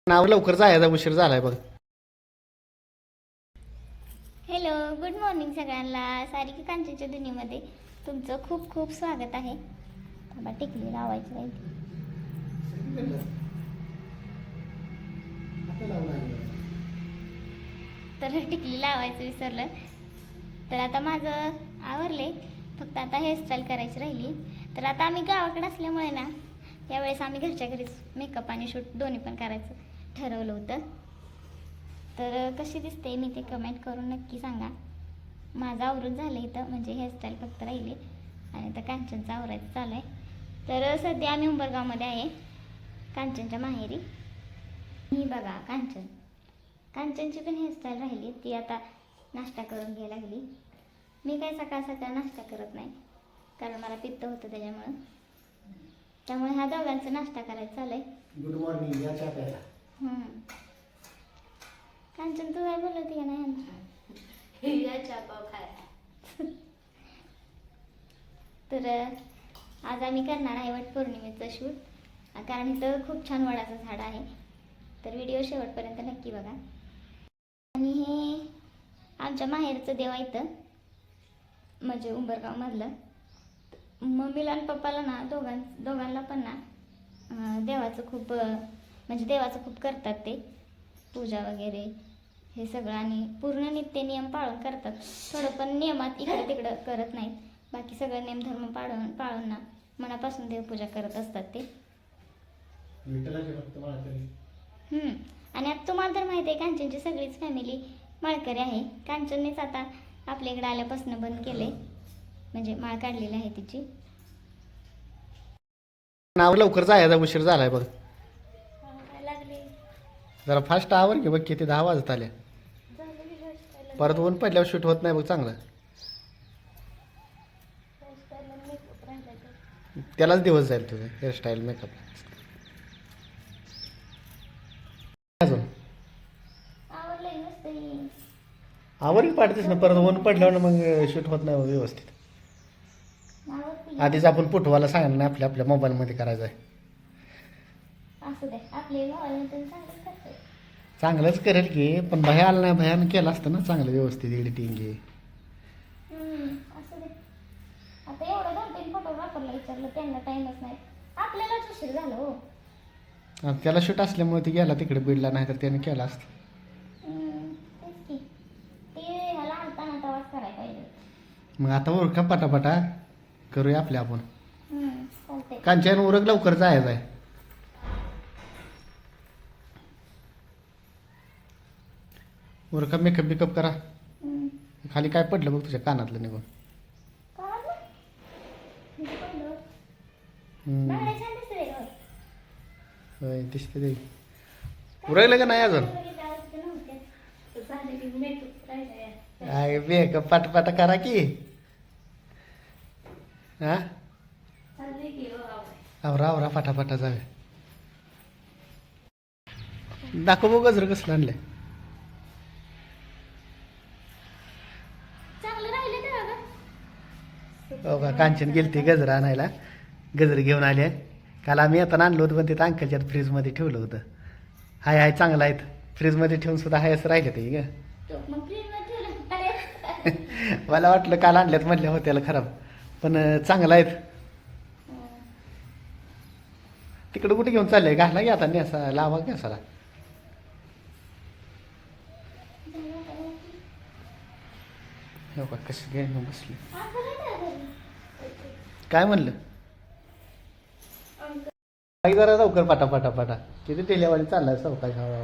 नाव लवकर जायचा उशीर झालाय बघ. हॅलो, गुड मॉर्निंग सगळ्यांना. सारिका कांचनच्या दुनियेमध्ये तुमचं खूप खूप स्वागत आहे. बाबा टिकली लावायची राहील. तर टिकली लावायचं विसरलं. तर आता माझं आवरले, फक्त आता हेअरस्टाईल करायची राहिली. तर आता आम्ही गावाकडे असल्यामुळे ना, यावेळेस आम्ही घरच्या घरीच मेकअप आणि शूट दोन्ही पण करायचं ठरवलं होतं. तर कशी दिसते मी ते कमेंट करून नक्की सांगा. माझं आवरून झालं इथं, म्हणजे हेअरस्टाईल फक्त राहिली आणि आता कांचनचं आवरायचं चालू आहे. तर सध्या आम्ही उंबरगावमध्ये आहे, कांचनच्या माहेरी. ही बघा कांचनची पण हेअरस्टाईल राहिली. ती आता नाश्ता करून घ्यायला लागली. मी काय सकाळ सकाळ नाश्ता करत नाही, कारण मला पित्त होतं त्यामुळे ह्या दोघांचा नाश्ता करायचा चालू आहे. Good morning. या चहा प्यायला. कांचन तू काय बोलवते का नाही? तर आज आम्ही करणार आहे वटपौर्णिमेचं शूट, कारण इथं खूप छान वडाचं झाड आहे. तर व्हिडिओ शेवटपर्यंत नक्की बघा. आणि हे आमच्या माहेरचं देव आहे इथं, म्हणजे उंबरगावमधलं. मम्मीला आणि पप्पाला ना दोघांना पण ना देवाचं खूप करतात ते, पूजा वगैरे हे सगळं, आणि पूर्ण नित्य नियम पाळून करतात. थोडं पण नियमात इकडं तिकडं करत नाहीत. बाकी सगळं नेमधर्म पाळून ना मनापासून देवपूजा करत असतात ते. आणि आता तुम्हाला तर माहिती आहे, कांचनची सगळीच फॅमिली माळकरी आहे. कांचननेच आता आपल्या इकडे आल्यापासून बंद केले, म्हणजे माळ काढलेली आहे तिची. नाव लवकर जायचा उशीर झालाय बघ. लागले जरा फास्ट आवर की बघ, किती 10 वाजत आले. परत ऊन पडल्यावर शूट होत नाही बघ चांगलं. त्यालाच दिवस जाईल तुझं हेअरस्टाईल मेकअप. अजून आवडली पाडतेस ना, परत ऊन पडल्यावर मग शूट होत नाही व्यवस्थित. आधीच आपण पुटवाला सांगितलं ना, आपल्या मोबाईलमध्ये करायचं आहे. चांगलंच करेल की, पण भया आला नाही, भयानं केलं असतं ना चांगलं व्यवस्थित एडिटिंग घे. आता एवढं 2-3 फोटो वापरला विचारलं त्यांना टाइमच नाही, आपल्यालाच उशीर झाला हो. त्याला शूट असल्यामुळे ती गेला तिकडे बीडला, नाही तर त्याने केलं असतं. तेच की, ते ह्याला आणताना तेव्हाच करायला पाहिजे. मग आता उरका पटापटा करूया आपल्या आपण. चालतंय. कांचन उरक लवकर जायचं आहे. उरका मेकअप बिकअप करा. खाली काय पडलं बघ तुझ्या कानातलं निघून. होय दिसते ते. उरकलं का नाही अजून? काय मेकअप पाटपाट करा की. हा आवरा फाटाफाटा जावे. दाखव बघ गजर कसलं आणलंय. हो का, कांचन गेलती गजर आणायला, गजर घेऊन आले. काल आम्ही येताना आणलो होतं, पण तिथं अंकलच्या फ्रीजमध्ये ठेवलं होतं. हाय चांगलं आहेत. फ्रीजमध्ये ठेवून सुद्धा हाय असं राहिलं ते ग. मला वाटलं काल आणल्यात म्हटल्या होत्याला खराब, पण चांगलं आहेत. तिकडं कुठे घेऊन चाललंय? घाला की आता नेसा, लावा केसाला. हो का, कसं घ्यायला बसले. काय म्हणलं? काही जरा लवकर पाटा किती टेल्यावाली चाललाय चौकाय खावा.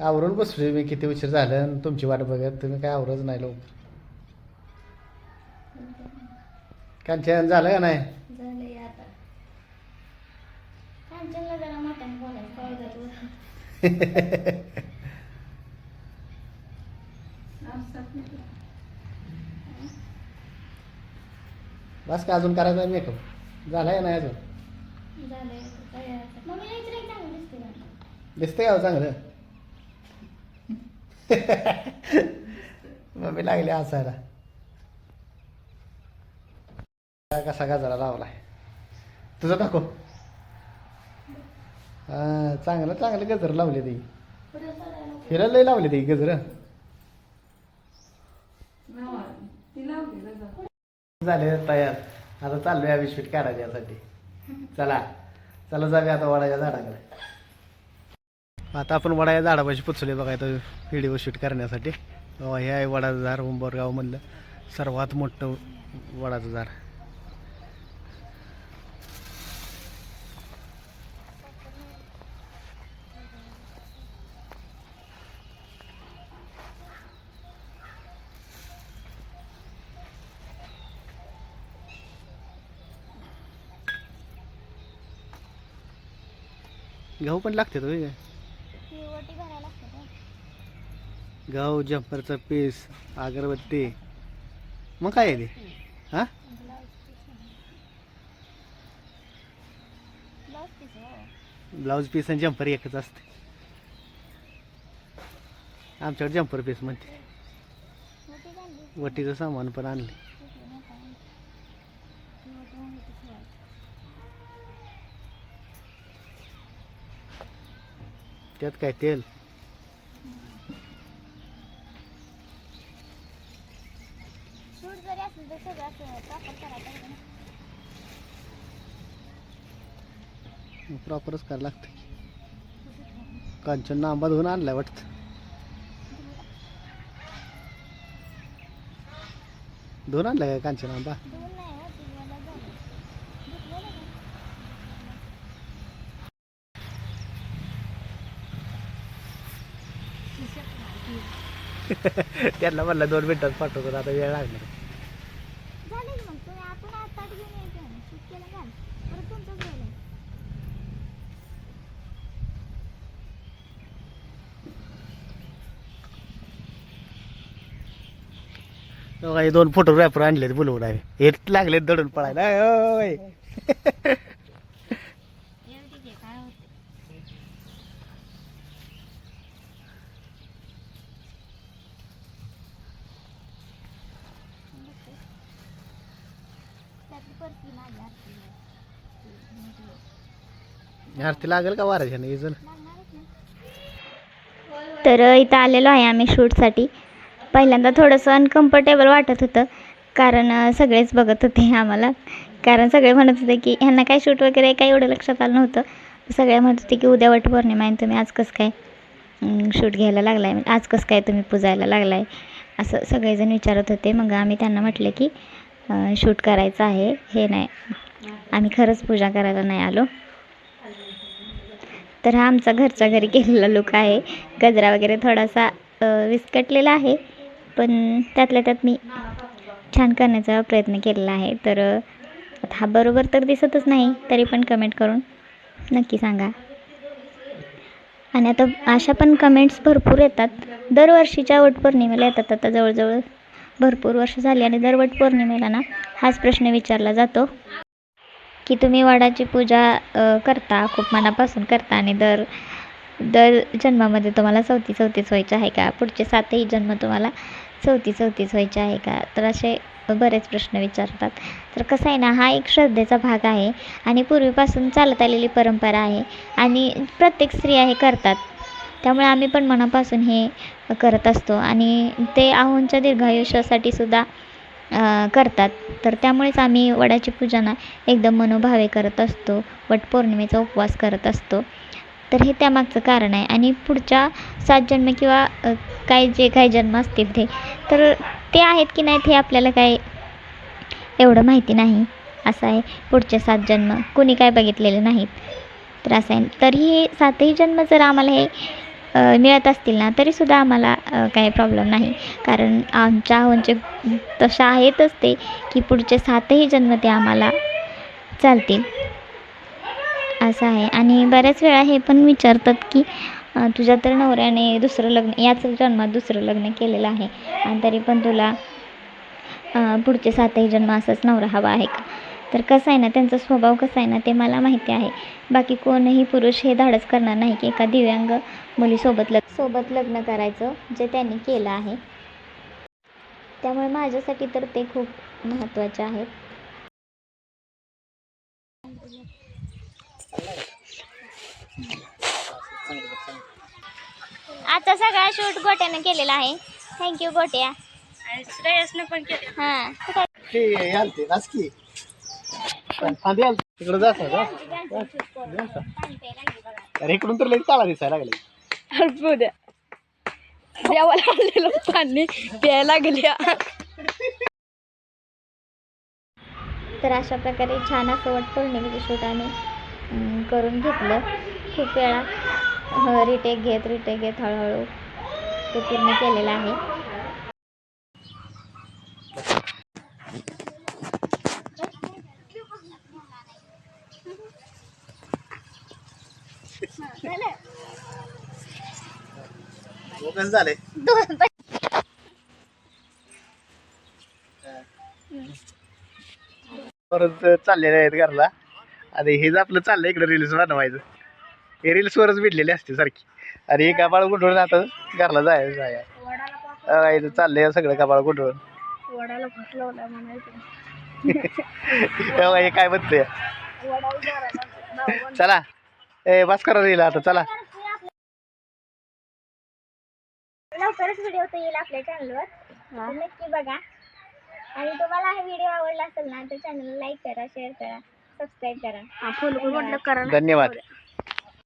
आवरून बसलोय मी, किती उशीर झालं तुमची वाट बघत. तुम्ही काय आवरच नाही लवकर. कांचन झालं का नाही? बस का अजून करायचा मेकअप झालाय नाही अजून? दिसतंय का चांगलं? मम्मी लागली हसायला. कसा गजरा लावलाय. तुझं दाखव. चांगलं चांगलं गजर लावले ते. हिला लय लावले ते गजर. झाले तयार. आता चाललोय आम्ही शूट काढायला यासाठी. चला चला जाऊया आता वडाच्या झाडाकडे. आता आपण वडाच्या झाडापाशी पोचले बघा इथं व्हिडिओ शूट करण्यासाठी. हे आहे वडाचं झाड उंबरगावमधलं सर्वात मोठं वडाचं झाड. गहू पण लागते तो ओटी भरायला लागते का? गहू, जम्परचं पीस, अगरबत्ती. मग काय आहे ते? हां ब्लाऊज पीस हो. ब्लाऊज पीस आणि जम्पर एकच असते. आमच्याकडे जम्पर पीस म्हणते. ओटी बांधली. वटीचं सामान पण आणले. कुठली मोठा आहे? ती ओटी बांधली ती ठेवायची. त्यात काय तेल. सूट जरी असलं तर सगळं असं प्रॉपर करायचं आहे ना. प्रॉपरच करायला लागते. कांचन आंबा धुवून आणलाय वाटतं. धुवून आणलाय काय कांचन आंबा? दोन नाही हो, ती मला झालं. धुतलेलं का? त्यांना म्हणलं 2 मिनिटात पाठवतो. आता वेळ लागणार. झालं की मग तुम्ही आपण आज ताट घेऊन यायचं आहे ना. शूट केलं का परत तुमचंच झालं. बघा हे 2 फोटोग्राफर आणलेत बोलवून आहे. हे लागलेत दडून पळायला. ओय. एवढी घे काय होते. त्यातली परती माझी आरती आरती लागेल का वाराच्याने इजल? लागणारच ना. तर इथं आलेलो आहे आम्ही शूटसाठी. पहिल्यांदा थोडंसं अनकम्फर्टेबल वाटत होतं कारण सगळेच बघत होते आम्हाला. कारण सगळे म्हणत होते की ह्यांना काय शूट वगैरे काही एवढं लक्षात आलं नव्हतं. सगळे म्हणत होते की उद्या वटपौर्णिमा आहे तुम्ही आज कसं काय शूट घ्यायला लागला आहे, आज कसं काय तुम्ही पुजायला लागला आहे, असं सगळेजण विचारत होते. मग आम्ही त्यांना म्हटलं की शूट करायचं आहे, हे नाही आम्ही खरंच पूजा करायला नाही आलो. तर हा आमचा घरच्या घरी केलेला लुक आहे. गजरा वगैरे थोडासा विस्कटलेला आहे पण त्यातल्या त्यात मी छान करण्याचा प्रयत्न केलेला आहे. तर हा बरोबर तर दिसतच नाही तरी पण कमेंट करून नक्की सांगा. आणि आता अशा पण कमेंट्स भरपूर येतात. दरवर्षीच्या वटपौर्णिमेला येतात. आता जवळजवळ भरपूर वर्ष झाली आणि दर वटपौर्णिमेला ना हाच प्रश्न विचारला जातो की तुम्ही वडाची पूजा करता खूप मनापासून करता आणि दर जन्मामध्ये तुम्हाला 34 व्हायचे आहे का, पुढचे 7ही जन्म तुम्हाला 34 व्हायचे आहे का. तर असे बरेच प्रश्न विचारतात. तर कसं आहे ना हा एक श्रद्धेचा भाग आहे आणि पूर्वीपासून चालत आलेली परंपरा आहे आणि प्रत्येक स्त्रिया हे करतात. त्यामुळे आम्ही पण मनापासून हे करत असतो आणि ते आहोंच्या दीर्घायुष्यासाठी सुद्धा करतात. तर त्यामुळेच आम्ही वडाची पूजा ना एकदम मनोभावे करत असतो. वटपौर्णिमेचा उपवास करत असतो. तर हे त्यामागचं कारण आहे. आणि पुढच्या 7 जन्म किंवा जे काही जन्म असतील तर ते आहेत की नाहीत हे आपल्याला काय एवढं माहिती नाही. असं आहे, पुढचे 7 जन्म कोणी काय बघितलेले नाहीत. तर असं आहे. तरीही 7ही जन्म जर आम्हाला हे मिळत असतील ना तरीसुद्धा आम्हाला काही प्रॉब्लेम नाही. कारण आमच्या आहोंचे तशा आहेतच ते की पुढचे 7ही जन्म ते आम्हाला चालतील असं आहे. आणि बऱ्याच वेळा हे पण विचारतात की तुझ्या तर नवऱ्याने दुसरं लग्न याच जन्मात दुसरं लग्न केलेलं आहे आणि तरी पण तुला पुढचे 7ही जन्म असाच नवरा हवा आहे का. तर कसं आहे ना त्यांचा स्वभाव कसा आहे ना ते मला माहिती आहे. बाकी कोणीही पुरुष हे धाडस करणार नाही की एका दिव्यांग मुलीसोबत लग्न करायचं जे त्यांनी केलं आहे. त्यामुळे माझ्यासाठी तर ते खूप महत्त्वाचे आहेत. आजचा सगळा शूट गोट्यानं केलेला आहे. थँक्यू गोट्या. श्रेयसनं पण केलं. हां ते आलते नाचकी फांदी आलते तिकडे जात अरे इकडून तर लगेच चाला दिसायला लागले. देवाला आणलेलं पाणी प्यायला गेल्या. तर अशा प्रकारे छान असं वटपौर्णिमेचं शूट आम्ही करून घेतलं. खूप वेळा रिटेक घेत हळूहळू ते पूर्ण केलेलं आहे. कसं झालंय परत चाललेले आहेत घरला. आणि हेच आपलं चाललंय इकडे रील्स बनवायचं. हे रील्सवरच भेटलेली असते सारखी. आणि हे कपाळ गुंडळून आता घरला जायचं इथं चाललंय सगळं कपाळ गुंडळून. वडाला फसलवला म्हणायचं. तेव्हा हे काय म्हणते चला ए बस करा रील आता चला. लवकरच व्हिडिओ तर येईल आपल्या चॅनलवर. नक्की बघा. आणि तुम्हाला हा व्हिडिओ आवडला असेल ना तर चॅनलला लाईक करा, शेअर करा, सबस्क्राईब करा. फुल म्हटलं करा. धन्यवाद.